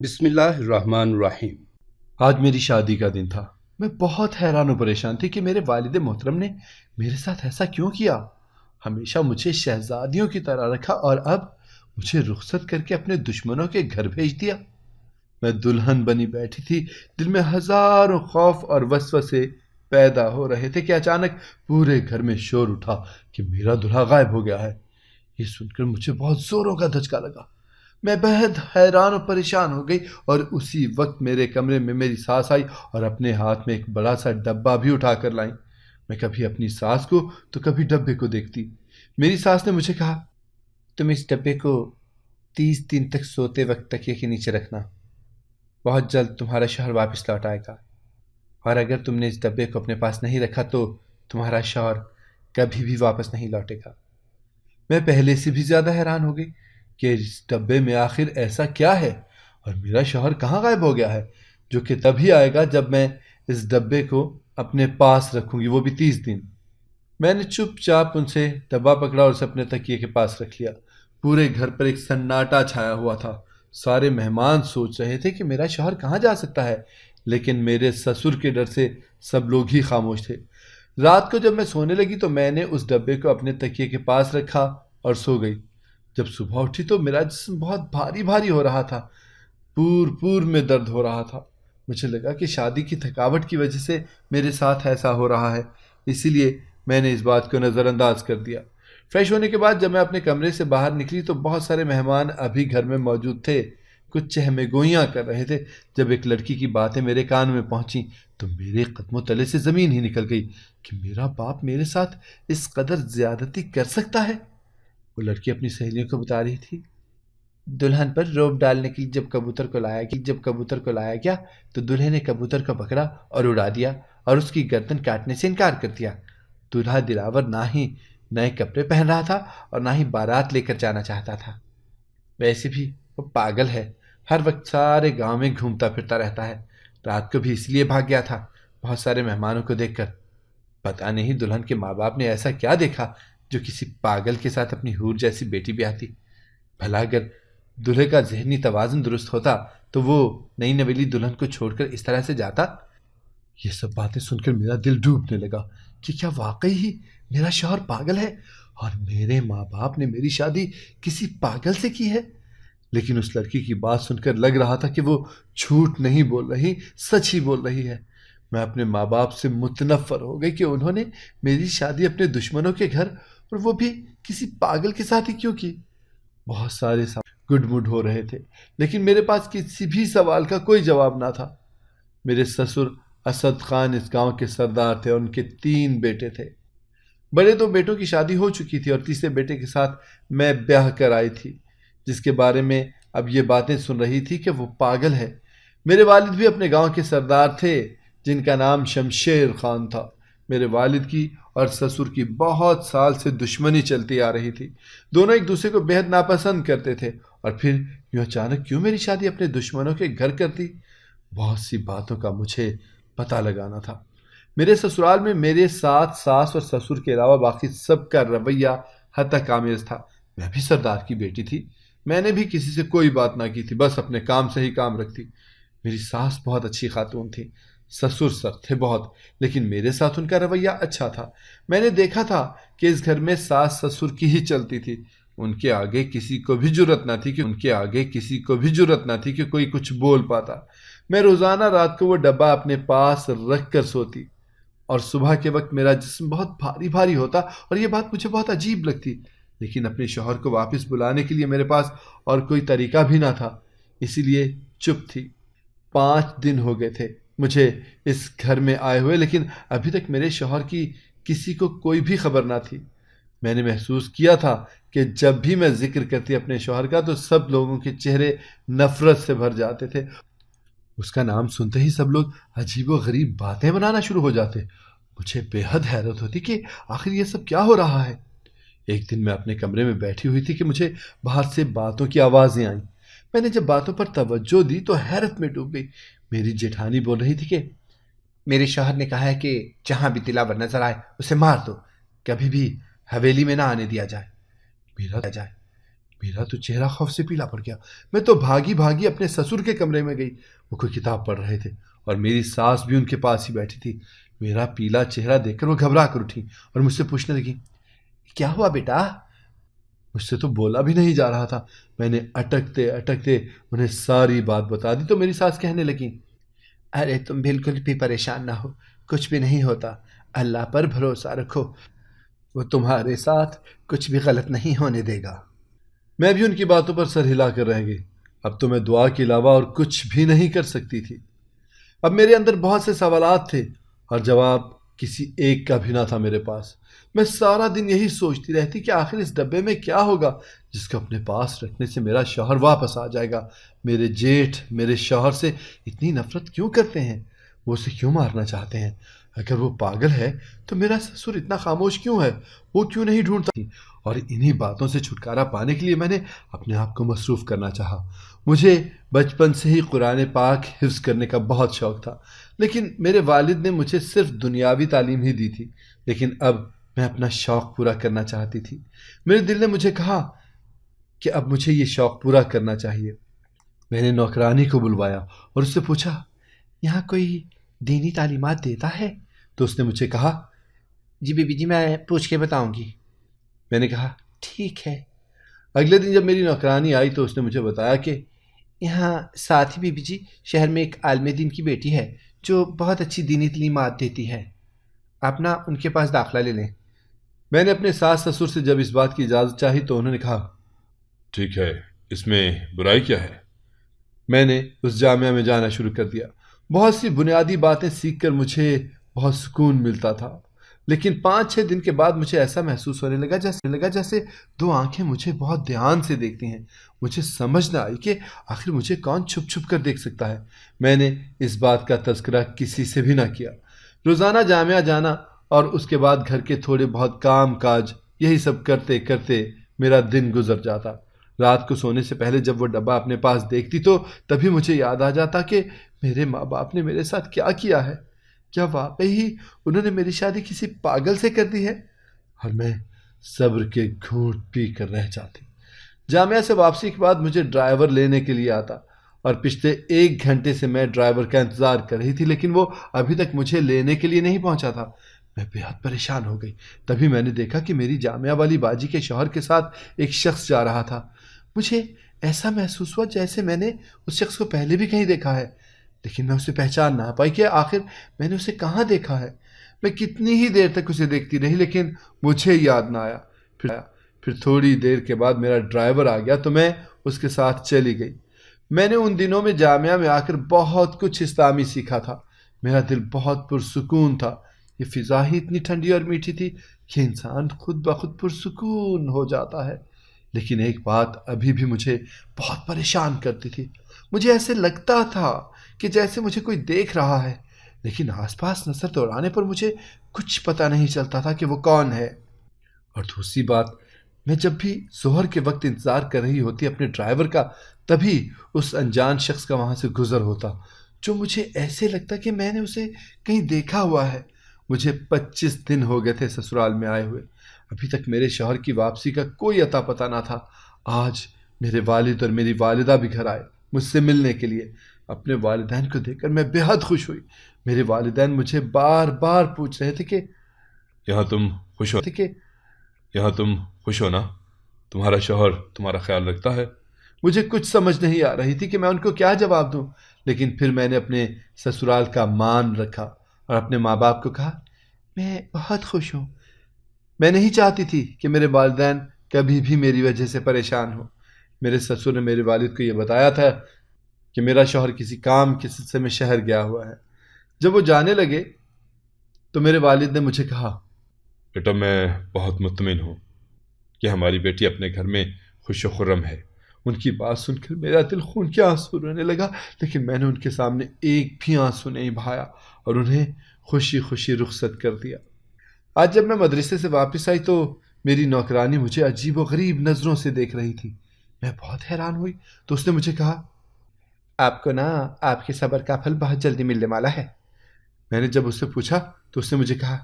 بسم اللہ الرحمن الرحیم۔ آج میری شادی کا دن تھا۔ میں بہت حیران و پریشان تھی کہ میرے والد محترم نے میرے ساتھ ایسا کیوں کیا۔ ہمیشہ مجھے شہزادیوں کی طرح رکھا اور اب مجھے رخصت کر کے اپنے دشمنوں کے گھر بھیج دیا۔ میں دلہن بنی بیٹھی تھی، دل میں ہزاروں خوف اور وسوسے پیدا ہو رہے تھے کہ اچانک پورے گھر میں شور اٹھا کہ میرا دلہا غائب ہو گیا ہے۔ یہ سن کر مجھے بہت زوروں کا دھچکا لگا۔ میں بہت حیران و پریشان ہو گئی اور اسی وقت میرے کمرے میں میری ساس آئی اور اپنے ہاتھ میں ایک بڑا سا ڈبہ بھی اٹھا کر لائیں۔ میں کبھی اپنی ساس کو تو کبھی ڈبے کو دیکھتی۔ میری ساس نے مجھے کہا، تم اس ڈبے کو 30 دن تک سوتے وقت تکیے کے نیچے رکھنا، بہت جلد تمہارا شوہر واپس لوٹ آئے گا، اور اگر تم نے اس ڈبے کو اپنے پاس نہیں رکھا تو تمہارا شوہر کبھی بھی واپس نہیں لوٹے گا۔ میں پہلے سے بھی زیادہ حیران ہو گئی کہ اس ڈبے میں آخر ایسا کیا ہے اور میرا شوہر کہاں غائب ہو گیا ہے، جو کہ تبھی آئے گا جب میں اس ڈبے کو اپنے پاس رکھوں گی، وہ بھی 30 دن۔ میں نے چپ چاپ ان سے ڈبہ پکڑا اور اسے اپنے تکیے کے پاس رکھ لیا۔ پورے گھر پر ایک سناٹا چھایا ہوا تھا۔ سارے مہمان سوچ رہے تھے کہ میرا شوہر کہاں جا سکتا ہے، لیکن میرے سسر کے ڈر سے سب لوگ ہی خاموش تھے۔ رات کو جب میں سونے لگی تو میں نے اس ڈبے کو اپنے تکیے کے پاس رکھا اور سو گئی۔ جب صبح اٹھی تو میرا جسم بہت بھاری بھاری ہو رہا تھا، پور میں درد ہو رہا تھا۔ مجھے لگا کہ شادی کی تھکاوٹ کی وجہ سے میرے ساتھ ایسا ہو رہا ہے، اسی لیے میں نے اس بات کو نظر انداز کر دیا۔ فریش ہونے کے بعد جب میں اپنے کمرے سے باہر نکلی تو بہت سارے مہمان ابھی گھر میں موجود تھے، کچھ چہمے گوئیاں کر رہے تھے۔ جب ایک لڑکی کی باتیں میرے کان میں پہنچی تو میرے قدموں تلے سے زمین ہی نکل گئی کہ میرا باپ میرے ساتھ اس قدر زیادتی کر سکتا ہے۔ وہ لڑکی اپنی سہیلیوں کو بتا رہی تھی، دلہن پر روب ڈالنے کے لیے جب کبوتر کو لایا گیا تو دلہے نے کبوتر کو پکڑا اور اڑا دیا اور اس کی گردن کاٹنے سے انکار کر دیا۔ دلہا دلاور نہ ہی نئے کپڑے پہن رہا تھا اور نہ ہی بارات لے کر جانا چاہتا تھا۔ ویسے بھی وہ پاگل ہے، ہر وقت سارے گاؤں میں گھومتا پھرتا رہتا ہے۔ رات کو بھی اس لیے بھاگ گیا تھا بہت سارے مہمانوں کو دیکھ کر۔ پتہ نہیں دلہن کے ماں باپ نے ایسا کیا دیکھا جو کسی پاگل کے ساتھ اپنی حور جیسی بیٹی بھی آتی۔ بھلا اگر دلہے کا ذہنی توازن درست ہوتا تو وہ نئی نویلی دلہن کو چھوڑ کر اس طرح سے جاتا؟ یہ سب باتیں سن کر میرا دل ڈوبنے لگا کہ کیا واقعی ہی میرا شوہر پاگل ہے اور میرے ماں باپ نے میری شادی کسی پاگل سے کی ہے؟ لیکن اس لڑکی کی بات سن کر لگ رہا تھا کہ وہ جھوٹ نہیں بول رہی، سچ ہی بول رہی ہے۔ میں اپنے ماں باپ سے متنفر ہو گئی کہ انہوں نے میری شادی اپنے دشمنوں کے گھر اور وہ بھی کسی پاگل کے ساتھ ہی کیوں کی۔ بہت سارے گڈ مڈ ہو رہے تھے، لیکن میرے پاس کسی بھی سوال کا کوئی جواب نہ تھا۔ میرے سسر اسد خان اس گاؤں کے سردار تھے اور ان کے 3 بیٹے تھے۔ بڑے 2 بیٹوں کی شادی ہو چکی تھی اور تیسرے بیٹے کے ساتھ میں بیاہ کر آئی تھی، جس کے بارے میں اب یہ باتیں سن رہی تھی کہ وہ پاگل ہے۔ میرے والد بھی اپنے گاؤں کے سردار تھے جن کا نام شمشیر خان تھا۔ میرے والد کی اور سسر کی بہت سال سے دشمنی چلتی آ رہی تھی، دونوں ایک دوسرے کو بہت ناپسند کرتے تھے، اور پھر یوں اچانک کیوں میری شادی اپنے دشمنوں کے گھر کر دی؟ بہت سی باتوں کا مجھے پتہ لگانا تھا۔ میرے سسرال میں میرے ساتھ ساس اور سسر کے علاوہ باقی سب کا رویہ حد تک آمیز تھا۔ میں بھی سردار کی بیٹی تھی، میں نے بھی کسی سے کوئی بات نہ کی تھی، بس اپنے کام سے ہی کام رکھتی۔ میری ساس بہت اچھی خاتون تھی، سسر سخت تھے بہت، لیکن میرے ساتھ ان کا رویہ اچھا تھا۔ میں نے دیکھا تھا کہ اس گھر میں ساس سسر کی ہی چلتی تھی، ان کے آگے کسی کو بھی جرأت نہ تھی کہ کوئی کچھ بول پاتا۔ میں روزانہ رات کو وہ ڈبہ اپنے پاس رکھ کر سوتی اور صبح کے وقت میرا جسم بہت بھاری بھاری ہوتا اور یہ بات مجھے بہت عجیب لگتی، لیکن اپنے شوہر کو واپس بلانے کے لیے میرے پاس اور کوئی طریقہ بھی نہ تھا، اسی لیے چپ تھی۔ 5 دن ہو گئے تھے مجھے اس گھر میں آئے ہوئے، لیکن ابھی تک میرے شوہر کی کسی کو کوئی بھی خبر نہ تھی۔ میں نے محسوس کیا تھا کہ جب بھی میں ذکر کرتی اپنے شوہر کا تو سب لوگوں کے چہرے نفرت سے بھر جاتے تھے۔ اس کا نام سنتے ہی سب لوگ عجیب و غریب باتیں بنانا شروع ہو جاتے۔ مجھے بے حد حیرت ہوتی کہ آخر یہ سب کیا ہو رہا ہے۔ ایک دن میں اپنے کمرے میں بیٹھی ہوئی تھی کہ مجھے باہر سے باتوں کی آوازیں آئیں۔ میں نے جب باتوں پر توجہ دی تو حیرت میں ڈوب گئی۔ میری جیٹھانی بول رہی تھی کہ میرے شوہر نے کہا ہے کہ جہاں بھی دلاور نظر آئے اسے مار دو، کبھی بھی حویلی میں نہ آنے دیا جائے۔ میرا تو چہرہ خوف سے پیلا پڑ گیا۔ میں تو بھاگی بھاگی اپنے سسر کے کمرے میں گئی۔ وہ کوئی کتاب پڑھ رہے تھے اور میری ساس بھی ان کے پاس ہی بیٹھی تھی۔ میرا پیلا چہرہ دیکھ کر وہ گھبرا کر اٹھی اور مجھ سے پوچھنے لگی، کیا ہوا بیٹا؟ مجھ سے تو بولا بھی نہیں جا رہا تھا۔ میں نے اٹکتے اٹکتے انہیں ساری بات بتا دی تو میری ساس کہنے لگی، ارے تم بالکل بھی پریشان نہ ہو، کچھ بھی نہیں ہوتا، اللہ پر بھروسہ رکھو، وہ تمہارے ساتھ کچھ بھی غلط نہیں ہونے دے گا۔ میں بھی ان کی باتوں پر سر ہلا کر رہ گئی۔ اب تو میں دعا کے علاوہ اور کچھ بھی نہیں کر سکتی تھی۔ اب میرے اندر بہت سے سوالات تھے اور جواب کسی ایک کا بھی نہ تھا میرے پاس۔ میں سارا دن یہی سوچتی رہتی کہ آخر اس ڈبے میں کیا ہوگا جس کو اپنے پاس رکھنے سے میرا شوہر واپس آ جائے گا۔ میرے جیٹھ میرے شوہر سے اتنی نفرت کیوں کرتے ہیں؟ وہ اسے کیوں مارنا چاہتے ہیں؟ اگر وہ پاگل ہے تو میرا سسر اتنا خاموش کیوں ہے؟ وہ کیوں نہیں ڈھونڈتا؟ اور انہی باتوں سے چھٹکارا پانے کے لیے میں نے اپنے آپ کو مصروف کرنا چاہا۔ مجھے بچپن سے ہی قرآن پاک حفظ کرنے کا بہت شوق تھا، لیکن میرے والد نے مجھے صرف دنیاوی تعلیم ہی دی تھی۔ لیکن اب میں اپنا شوق پورا کرنا چاہتی تھی۔ میرے دل نے مجھے کہا کہ اب مجھے یہ شوق پورا کرنا چاہیے۔ میں نے نوکرانی کو بلوایا اور اس سے پوچھا، یہاں کوئی دینی تعلیمات دیتا ہے؟ تو اس نے مجھے کہا، جی بی بی جی، میں پوچھ کے بتاؤں گی۔ میں نے کہا ٹھیک ہے۔ اگلے دن جب میری نوکرانی آئی تو اس نے مجھے بتایا کہ یہاں ساتھ ہی بی بی جی شہر میں ایک عالم دین کی بیٹی ہے جو بہت اچھی دینی تعلیمات دیتی ہے، آپ نا ان کے پاس داخلہ لے لیں۔ میں نے اپنے ساس سسر سے جب اس بات کی اجازت چاہی تو انہوں نے کہا، ٹھیک ہے، اس میں برائی کیا ہے؟ میں نے اس جامعہ میں جانا شروع کر دیا۔ بہت سی بنیادی باتیں سیکھ کر مجھے بہت سکون ملتا تھا، لیکن 5-6 دن کے بعد مجھے ایسا محسوس ہونے لگا جیسے دو آنکھیں مجھے بہت دھیان سے دیکھتی ہیں۔ مجھے سمجھ نہ آئی کہ آخر مجھے کون چھپ چھپ کر دیکھ سکتا ہے۔ میں نے اس بات کا تذکرہ کسی سے بھی نہ کیا۔ روزانہ جامعہ جانا اور اس کے بعد گھر کے تھوڑے بہت کام کاج، یہی سب کرتے کرتے میرا دن گزر جاتا۔ رات کو سونے سے پہلے جب وہ ڈبہ اپنے پاس دیکھتی تو تبھی مجھے یاد آ جاتا کہ میرے ماں باپ نے میرے ساتھ کیا کیا ہے۔ کیا واقعی ہی انہوں نے میری شادی کسی پاگل سے کر دی ہے؟ اور میں صبر کے گھونٹ پی کر رہ جاتی۔ جامعہ سے واپسی کے بعد مجھے ڈرائیور لینے کے لیے آتا اور پچھلے 1 گھنٹے سے میں ڈرائیور کا انتظار کر رہی تھی، لیکن وہ ابھی تک مجھے لینے کے لیے نہیں پہنچا تھا۔ میں بے حد پریشان ہو گئی۔ تبھی میں نے دیکھا کہ میری جامعہ والی باجی کے شوہر کے ساتھ ایک شخص جا رہا تھا۔ مجھے ایسا محسوس ہوا جیسے میں نے اس شخص کو پہلے بھی کہیں دیکھا ہے، لیکن میں اسے پہچان نہ پائی کہ آخر میں نے اسے کہاں دیکھا ہے۔ میں کتنی ہی دیر تک اسے دیکھتی رہی لیکن مجھے یاد نہ آیا۔ پھر تھوڑی دیر کے بعد میرا ڈرائیور آ گیا تو میں اس کے ساتھ چلی گئی۔ میں نے ان دنوں میں جامعہ میں آ کر بہت کچھ اسلامی سیکھا تھا۔ میرا دل بہت پرسکون تھا۔ یہ فضا ہی اتنی ٹھنڈی اور میٹھی تھی کہ انسان خود بخود پرسکون ہو جاتا ہے۔ لیکن ایک بات ابھی بھی مجھے بہت پریشان کرتی تھی۔ مجھے ایسے لگتا تھا کہ جیسے مجھے کوئی دیکھ رہا ہے، لیکن آس پاس نظر دوڑانے پر مجھے کچھ پتہ نہیں چلتا تھا کہ وہ کون ہے۔ اور دوسری بات، میں جب بھی ظہر کے وقت انتظار کر رہی ہوتی اپنے ڈرائیور کا، تبھی اس انجان شخص کا وہاں سے گزر ہوتا جو مجھے ایسے لگتا کہ میں نے اسے کہیں دیکھا ہوا ہے۔ مجھے 25 دن ہو گئے تھے سسرال میں آئے ہوئے، ابھی تک میرے شوہر کی واپسی کا کوئی اتا پتہ نہ تھا۔ آج میرے والد اور میری والدہ بھی گھر آئے مجھ سے ملنے کے لیے۔ اپنے والدین کو دیکھ کر میں بے حد خوش ہوئی۔ میرے والدین مجھے بار بار پوچھ رہے تھے کہ یہاں تم خوش ہو نا؟ تمہارا شوہر تمہارا خیال رکھتا ہے؟ مجھے کچھ سمجھ نہیں آ رہی تھی کہ میں ان کو کیا جواب دوں، لیکن پھر میں نے اپنے سسرال کا مان رکھا اور اپنے ماں باپ کو کہا، میں بہت خوش ہوں۔ میں نہیں چاہتی تھی کہ میرے والدین کبھی بھی میری وجہ سے پریشان ہوں۔ میرے سسر نے میرے والد کو یہ بتایا تھا کہ میرا شوہر کسی کام کے سلسلے میں شہر گیا ہوا ہے۔ جب وہ جانے لگے تو میرے والد نے مجھے کہا، بیٹا میں بہت مطمئن ہوں کہ ہماری بیٹی اپنے گھر میں خوش و خرم ہے۔ ان کی بات سن کر میرا دل خون کے آنسو رونے لگا، لیکن میں نے ان کے سامنے ایک بھی آنسو نہیں بہایا اور انہیں خوشی خوشی رخصت کر دیا۔ آج جب میں مدرسے سے واپس آئی تو میری نوکرانی مجھے عجیب و غریب نظروں سے دیکھ رہی تھی۔ میں بہت حیران ہوئی تو اس نے مجھے کہا، آپ کو نا آپ کے صبر کا پھل بہت جلدی ملنے والا ہے۔ میں نے جب اس سے پوچھا تو اس نے مجھے کہا،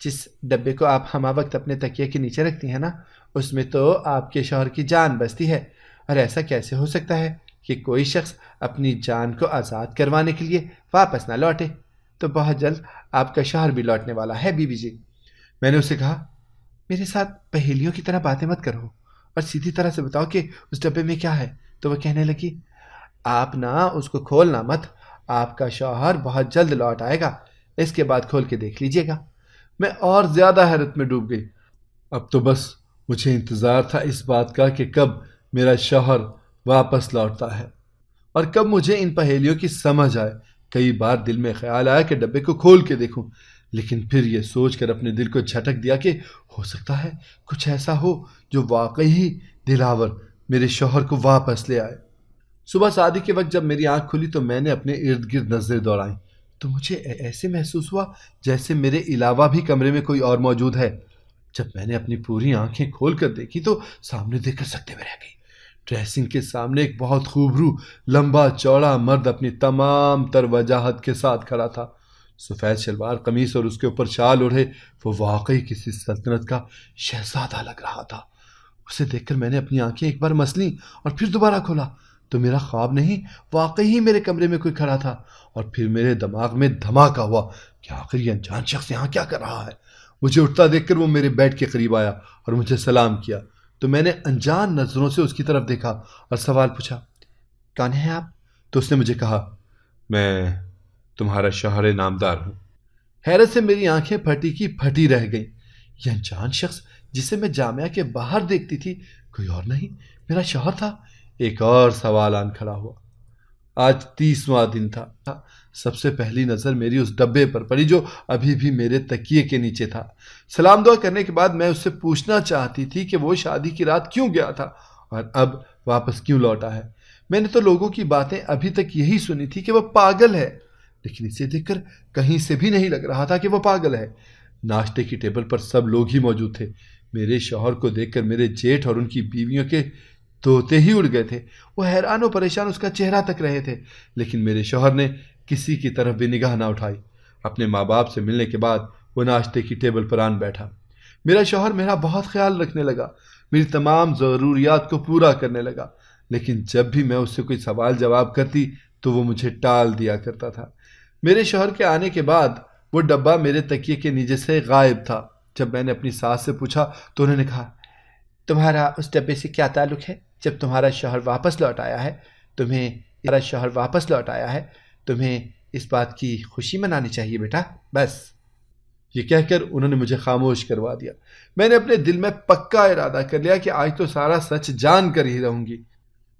جس ڈبے کو آپ ہمہ وقت اپنے تکیے کے نیچے رکھتی ہیں نا، اس میں تو آپ کے شوہر کی جان بستی ہے، اور ایسا کیسے ہو سکتا ہے کہ کوئی شخص اپنی جان کو آزاد کروانے کے لیے واپس نہ لوٹے؟ تو بہت جلد آپ کا شوہر بھی لوٹنے والا ہے بی بی جی۔ میں نے اسے کہا، میرے ساتھ پہیلیوں کی طرح باتیں مت کرو اور سیدھی طرح سے بتاؤ کہ اس ڈبے میں کیا ہے۔ تو وہ کہنے لگی، آپ نہ اس کو کھولنا مت، آپ کا شوہر بہت جلد لوٹ آئے گا، اس کے بعد کھول کے دیکھ لیجئے گا۔ میں اور زیادہ حیرت میں ڈوب گئی۔ اب تو بس مجھے انتظار تھا اس بات کا کہ کب میرا شوہر واپس لوٹتا ہے اور کب مجھے ان پہیلیوں کی سمجھ آئے۔ کئی بار دل میں خیال آیا کہ ڈبے کو کھول کے دیکھوں، لیکن پھر یہ سوچ کر اپنے دل کو جھٹک دیا کہ ہو سکتا ہے کچھ ایسا ہو جو واقعی ہی دلاور میرے شوہر کو واپس لے آئے۔ صبح شادی کے وقت جب میری آنکھ کھلی تو میں نے اپنے ارد گرد نظریں دوڑائیں تو مجھے ایسے محسوس ہوا جیسے میرے علاوہ بھی کمرے میں کوئی اور موجود ہے۔ جب میں نے اپنی پوری آنکھیں کھول کر دیکھی تو سامنے دیکھ کر سکتے میں رہ گئی۔ ڈریسنگ کے سامنے ایک بہت خوبرو لمبا چوڑا مرد اپنی تمام تر وجاہت کے ساتھ کھڑا تھا۔ سفید شلوار قمیص اور اس کے اوپر شال اوڑھے وہ واقعی کسی سلطنت کا شہزادہ لگ رہا تھا۔ اسے دیکھ کر میں نے اپنی آنکھیں ایک بار مسلیں اور پھر دوبارہ کھولا تو میرا خواب نہیں، واقعی ہی میرے کمرے میں کوئی کھڑا تھا۔ اور پھر میرے دماغ میں دھماکہ ہوا کہ آخر یہ انجان شخص یہاں کیا کر رہا ہے۔ مجھے اٹھتا دیکھ کر وہ میرے بیڈ کے قریب آیا اور مجھے سلام کیا تو میں نے انجان نظروں سے اس کی طرف دیکھا اور سوال پوچھا، کون ہیں آپ؟ تو اس نے مجھے کہا، میں تمہارا شوہر نامدار ہوں۔ حیرت سے میری آنکھیں پھٹی کی پھٹی رہ گئیں۔ یہ انجان شخص جسے میں جامعہ کے باہر دیکھتی تھی کوئی اور نہیں، میرا شوہر تھا۔ ایک اور سوال آن کھڑا ہوا۔ آج 30واں دن تھا۔ سب سے پہلی نظر میری اس ڈبے پر پڑی جو ابھی بھی میرے تکیے کے نیچے تھا۔ سلام دعا کرنے کے بعد میں اس سے پوچھنا چاہتی تھی کہ وہ شادی کی رات کیوں گیا تھا اور اب واپس کیوں لوٹا ہے۔ میں نے تو لوگوں کی باتیں ابھی تک یہی سنی تھی کہ وہ پاگل ہے، لیکن اسے دیکھ کر کہیں سے بھی نہیں لگ رہا تھا کہ وہ پاگل ہے۔ ناشتے کی ٹیبل پر سب لوگ ہی موجود تھے۔ میرے شوہر کو دیکھ کر میرے جیٹھ اور ان کی بیویوں کے طوطے ہی اڑ گئے تھے۔ وہ حیران و پریشان اس کا چہرہ تک رہے تھے، لیکن میرے شوہر نے کسی کی طرف بھی نگاہ نہ اٹھائی۔ اپنے ماں باپ سے ملنے کے بعد وہ ناشتے کی ٹیبل پر آن بیٹھا۔ میرا شوہر میرا بہت خیال رکھنے لگا، میری تمام ضروریات کو پورا کرنے لگا، لیکن جب بھی میں اس سے کوئی سوال جواب کرتی تو وہ مجھے ٹال دیا کرتا تھا۔ میرے شوہر کے آنے کے بعد وہ ڈبہ میرے تکیے کے نیچے سے غائب تھا۔ جب میں نے اپنی ساس سے پوچھا تو انہوں نے کہا، تمہارا اس ڈبے سے کیا تعلق ہے؟ جب تمہارا شوہر واپس لوٹ آیا ہے تمہیں اس بات کی خوشی منانی چاہیے بیٹا، بس۔ یہ کہہ کر انہوں نے مجھے خاموش کروا دیا۔ میں نے اپنے دل میں پکا ارادہ کر لیا کہ آج تو سارا سچ جان کر ہی رہوں گی۔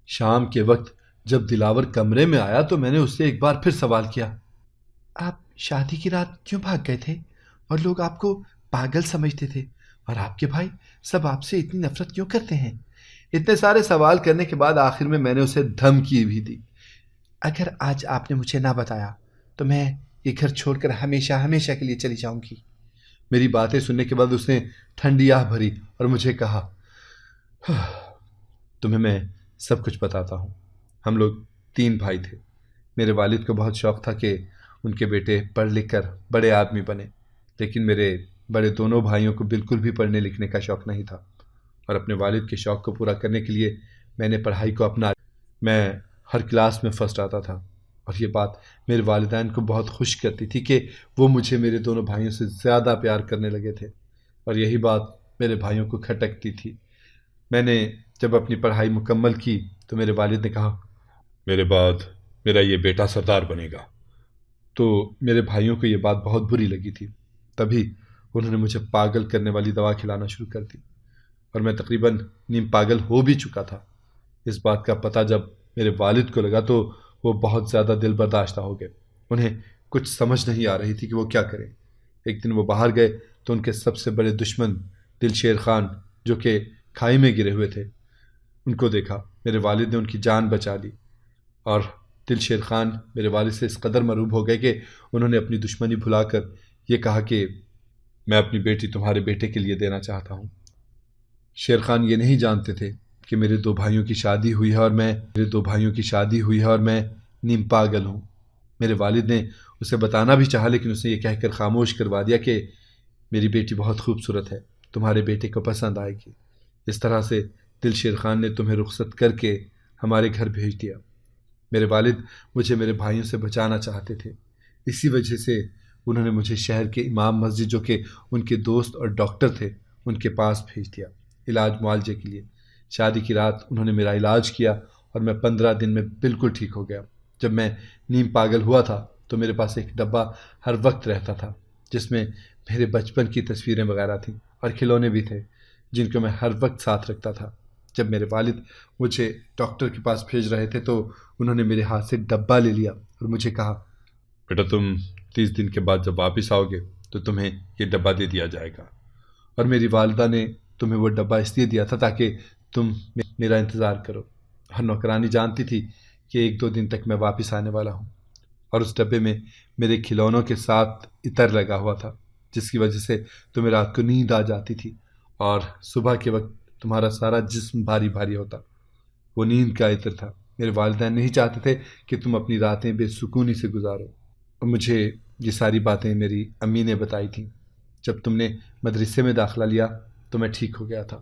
شام کے وقت جب دلاور کمرے میں آیا تو میں نے اس سے ایک بار پھر سوال کیا، آپ شادی کی رات کیوں بھاگ گئے تھے اور لوگ آپ کو پاگل سمجھتے تھے، اور آپ کے بھائی سب آپ سے اتنی نفرت کیوں کرتے ہیں؟ اتنے سارے سوال کرنے کے بعد آخر میں نے اسے دھمکی بھی دی، اگر آج آپ نے مجھے نہ بتایا تو میں یہ گھر چھوڑ کر ہمیشہ ہمیشہ کے لیے چلی جاؤں گی۔ میری باتیں سننے کے بعد اس نے ٹھنڈی آہ بھری اور مجھے کہا، تمہیں میں سب کچھ بتاتا ہوں۔ ہم لوگ 3 بھائی تھے۔ میرے والد کو بہت شوق تھا کہ ان کے بیٹے پڑھ لکھ کر بڑے آدمی بنے، لیکن میرے بڑے دونوں بھائیوں کو بالکل بھی پڑھنے لکھنے کا شوق نہیں تھا، اور اپنے والد کے شوق کو پورا کرنے کے لیے میں نے پڑھائی کو اپنا میں ہر کلاس میں فرسٹ آتا تھا، اور یہ بات میرے والدین کو بہت خوش کرتی تھی کہ وہ مجھے میرے دونوں بھائیوں سے زیادہ پیار کرنے لگے تھے، اور یہی بات میرے بھائیوں کو کھٹکتی تھی۔ میں نے جب اپنی پڑھائی مکمل کی تو میرے والد نے کہا، میرے بعد میرا یہ بیٹا سردار بنے گا۔ تو میرے بھائیوں کو یہ بات بہت بری لگی تھی۔ تبھی انہوں نے مجھے پاگل کرنے والی دوا کھلانا شروع کر دی، اور میں تقریباً نیم پاگل ہو بھی چکا تھا۔ اس بات کا پتہ جب میرے والد کو لگا تو وہ بہت زیادہ دل برداشتہ ہو گئے۔ انہیں کچھ سمجھ نہیں آ رہی تھی کہ وہ کیا کریں۔ ایک دن وہ باہر گئے تو ان کے سب سے بڑے دشمن دل شیر خان، جو کہ کھائی میں گرے ہوئے تھے، ان کو دیکھا۔ میرے والد نے ان کی جان بچا لی، اور دل شیر خان میرے والد سے اس قدر مرعوب ہو گئے کہ انہوں نے اپنی دشمنی بھلا کر یہ کہا کہ میں اپنی بیٹی تمہارے بیٹے کے لیے دینا چاہتا ہوں۔ شیر خان یہ نہیں جانتے تھے کہ میرے 2 بھائیوں کی شادی ہوئی ہے اور میں نیم پاگل ہوں۔ میرے والد نے اسے بتانا بھی چاہا، لیکن اسے یہ کہہ کر خاموش کروا دیا کہ میری بیٹی بہت خوبصورت ہے، تمہارے بیٹے کو پسند آئے گی۔ اس طرح سے دلشیر خان نے تمہیں رخصت کر کے ہمارے گھر بھیج دیا۔ میرے والد مجھے میرے بھائیوں سے بچانا چاہتے تھے، اسی وجہ سے انہوں نے مجھے شہر کے امام مسجد، جو کہ ان کے دوست اور ڈاکٹر تھے، ان کے پاس بھیج دیا علاج معالجے کے لیے۔ شادی کی رات انہوں نے میرا علاج کیا اور میں 15 دن میں بالکل ٹھیک ہو گیا۔ جب میں نیم پاگل ہوا تھا تو میرے پاس ایک ڈبہ ہر وقت رہتا تھا جس میں میرے بچپن کی تصویریں وغیرہ تھیں اور کھلونے بھی تھے جن کو میں ہر وقت ساتھ رکھتا تھا۔ جب میرے والد مجھے ڈاکٹر کے پاس بھیج رہے تھے تو انہوں نے میرے ہاتھ سے ڈبہ لے لیا اور مجھے کہا، بیٹا تم 30 دن کے بعد جب واپس آؤ گے تو تمہیں یہ ڈبہ دے دیا جائے گا، اور میری والدہ نے تمہیں وہ ڈبہ اس لیے دیا تھا تاکہ تم میرا انتظار کرو، اور نوکرانی جانتی تھی کہ 1-2 دن تک میں واپس آنے والا ہوں۔ اور اس ڈبے میں میرے کھلونوں کے ساتھ عطر لگا ہوا تھا جس کی وجہ سے تمہیں رات کو نیند آ جاتی تھی اور صبح کے وقت تمہارا سارا جسم بھاری بھاری ہوتا۔ وہ نیند کا عطر تھا۔ میرے والدین نہیں چاہتے تھے کہ تم اپنی راتیں بے سکونی سے گزارو، اور مجھے یہ ساری باتیں میری امی نے بتائی تھیں۔ جب تم نے مدرسے میں داخلہ لیا تو میں ٹھیک ہو گیا تھا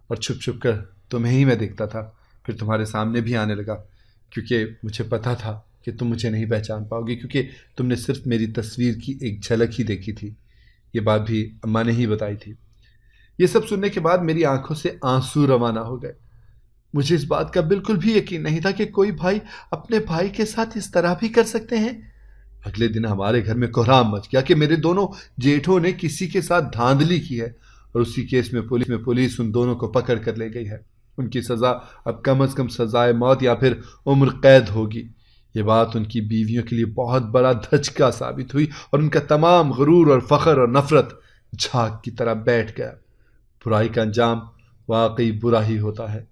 اور چھپ چھپ کر تمہیں ہی میں دیکھتا تھا، پھر تمہارے سامنے بھی آنے لگا کیونکہ مجھے پتا تھا کہ تم مجھے نہیں پہچان پاؤ گے، کیونکہ تم نے صرف میری تصویر کی ایک جھلک ہی دیکھی تھی۔ یہ بات بھی اماں نے ہی بتائی تھی۔ یہ سب سننے کے بعد میری آنکھوں سے آنسو روانہ ہو گئے۔ مجھے اس بات کا بالکل بھی یقین نہیں تھا کہ کوئی بھائی اپنے بھائی کے ساتھ اس طرح بھی کر سکتے ہیں۔ اگلے دن ہمارے گھر میں کوہرام مچ گیا کہ میرے دونوں جیٹھوں نے کسی کے ساتھ دھاندلی کی ہے، اور اسی کیس میں پولیس ان دونوں کو پکڑ کر لے گئی ہے۔ ان کی سزا اب کم از کم سزائے موت یا پھر عمر قید ہوگی۔ یہ بات ان کی بیویوں کے لیے بہت بڑا دھچکا ثابت ہوئی اور ان کا تمام غرور اور فخر اور نفرت جھاگ کی طرح بیٹھ گیا۔ برائی کا انجام واقعی برا ہی ہوتا ہے،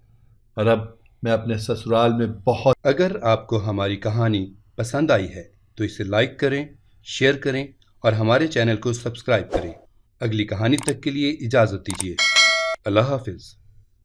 اور اب میں اپنے سسرال میں بہت اگر آپ کو ہماری کہانی پسند آئی ہے تو اسے لائک کریں، شیئر کریں اور ہمارے چینل کو سبسکرائب کریں۔ اگلی کہانی تک کے لیے اجازت دیجیے۔ اللہ حافظ۔